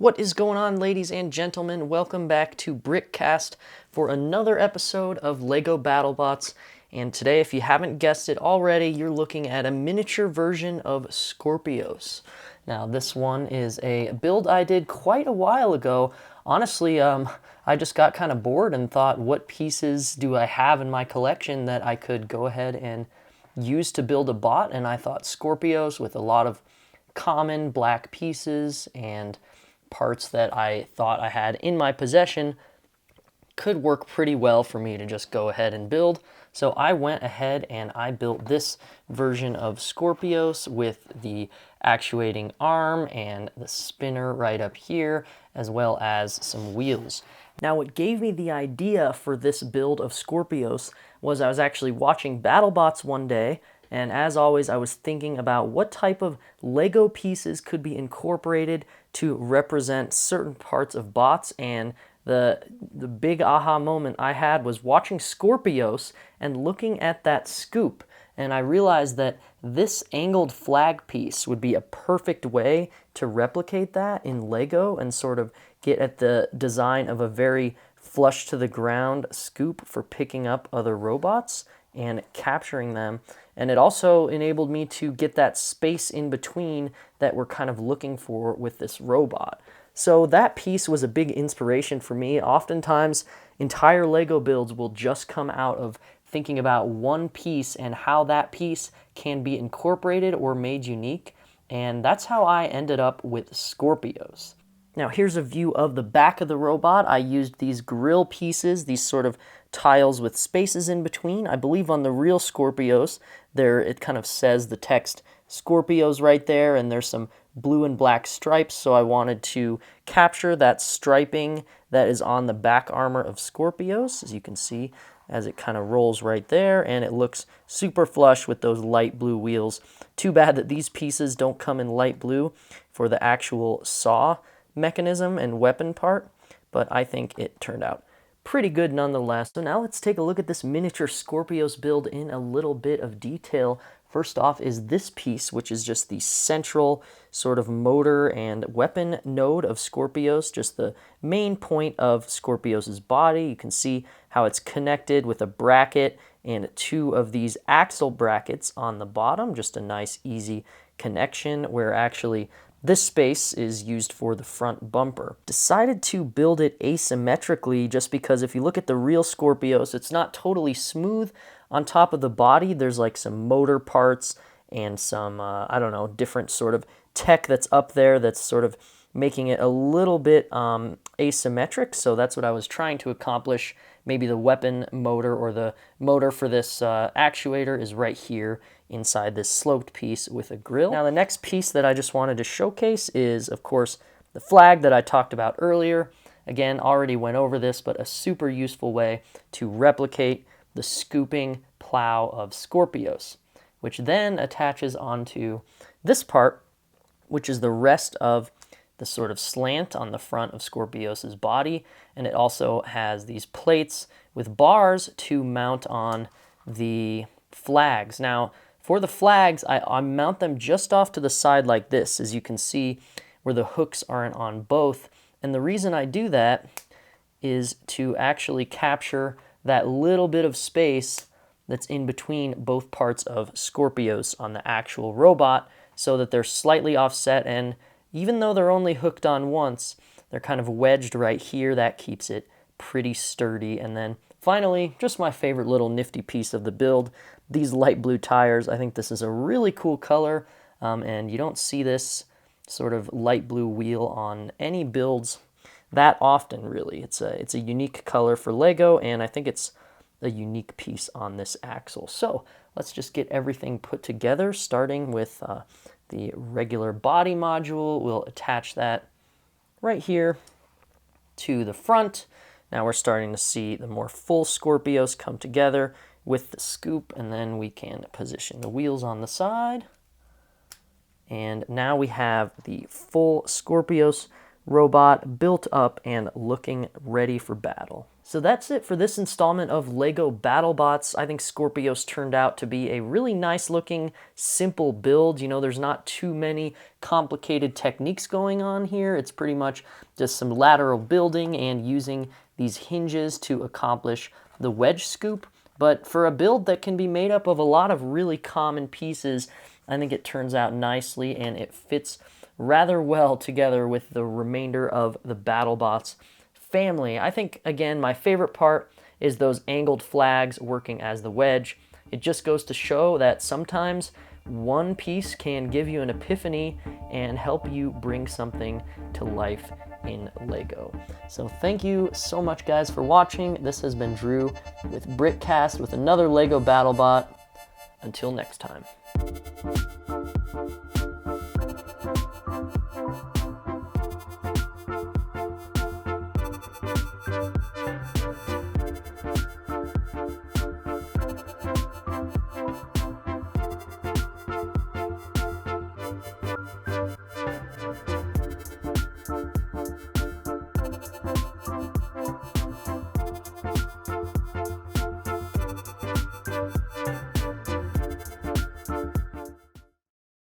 What is going on, ladies and gentlemen? Welcome back to Brickcast for another episode of LEGO Battlebots. And today, if you haven't guessed it already, you're looking at a miniature version of Skorpios. Now, this one is a build I did quite a while ago. Honestly, I just got kind of bored and thought, what pieces do I have in my collection that I could go ahead and use to build a bot? And I thought Skorpios, with a lot of common black pieces and parts that I thought I had in my possession, could work pretty well for me to just go ahead and build. So I went ahead and I built this version of Skorpios with the actuating arm and the spinner right up here, as well as some wheels. Now, what gave me the idea for this build of Skorpios was I was actually watching Battlebots one day, and as always, I was thinking about what type of Lego pieces could be incorporated to represent certain parts of bots. And the big aha moment I had was watching Skorpios and looking at that scoop. And I realized that this angled flag piece would be a perfect way to replicate that in Lego and sort of get at the design of a very flush to the ground scoop for picking up other robots and capturing them. And it also enabled me to get that space in between that we're kind of looking for with this robot. So that piece was a big inspiration for me. Oftentimes, entire Lego builds will just come out of thinking about one piece and how that piece can be incorporated or made unique. And that's how I ended up with Skorpios. Now, here's a view of the back of the robot. I used these grill pieces, these sort of tiles with spaces in between. I believe on the real Skorpios, there it kind of says the text Skorpios right there, and there's some blue and black stripes, so I wanted to capture that striping that is on the back armor of Skorpios, as you can see, as it kind of rolls right there, and it looks super flush with those light blue wheels. Too bad that these pieces don't come in light blue for the actual saw mechanism and weapon part, but I think it turned out pretty good nonetheless. So now let's take a look at this miniature Skorpios build in a little bit of detail. First off is this piece, which is just the central sort of motor and weapon node of Skorpios, just the main point of Skorpios' body. You can see how it's connected with a bracket and two of these axle brackets on the bottom, just a nice easy connection where actually this space is used for the front bumper. Decided to build it asymmetrically just because if you look at the real Skorpios, it's not totally smooth. On top of the body, there's like some motor parts and some, I don't know, different sort of tech that's up there that's sort of making it a little bit asymmetric. So that's what I was trying to accomplish. Maybe the weapon motor or the motor for this actuator is right here inside this sloped piece with a grill. Now the next piece that I just wanted to showcase is, of course, the flag that I talked about earlier. Again, already went over this, but a super useful way to replicate the scooping plow of Skorpios, which then attaches onto this part, which is the rest of the sort of slant on the front of Skorpios' body, and it also has these plates with bars to mount on the flags. Now, for the flags, I mount them just off to the side like this, as you can see, where the hooks aren't on both. And the reason I do that is to actually capture that little bit of space that's in between both parts of Skorpios on the actual robot, so that they're slightly offset, and even though they're only hooked on once, they're kind of wedged right here. That keeps it pretty sturdy. And then finally, just my favorite little nifty piece of the build, these light blue tires. I think this is a really cool color, and you don't see this sort of light blue wheel on any builds that often, really. It's a unique color for Lego, and I think it's a unique piece on this axle. So let's just get everything put together, starting with the regular body module. We'll attach that right here to the front. Now we're starting to see the more full Skorpios come together with the scoop, and then we can position the wheels on the side. And now we have the full Skorpios robot built up and looking ready for battle. So that's it for this installment of LEGO BattleBots. I think Skorpios turned out to be a really nice looking, simple build. You know, there's not too many complicated techniques going on here. It's pretty much just some lateral building and using these hinges to accomplish the wedge scoop. But for a build that can be made up of a lot of really common pieces, I think it turns out nicely and it fits rather well together with the remainder of the BattleBots family. I think, again, my favorite part is those angled flags working as the wedge. It just goes to show that sometimes one piece can give you an epiphany and help you bring something to life in LEGO. So thank you so much, guys, for watching. This has been Drew with Brickcast with another LEGO BattleBot. Until next time.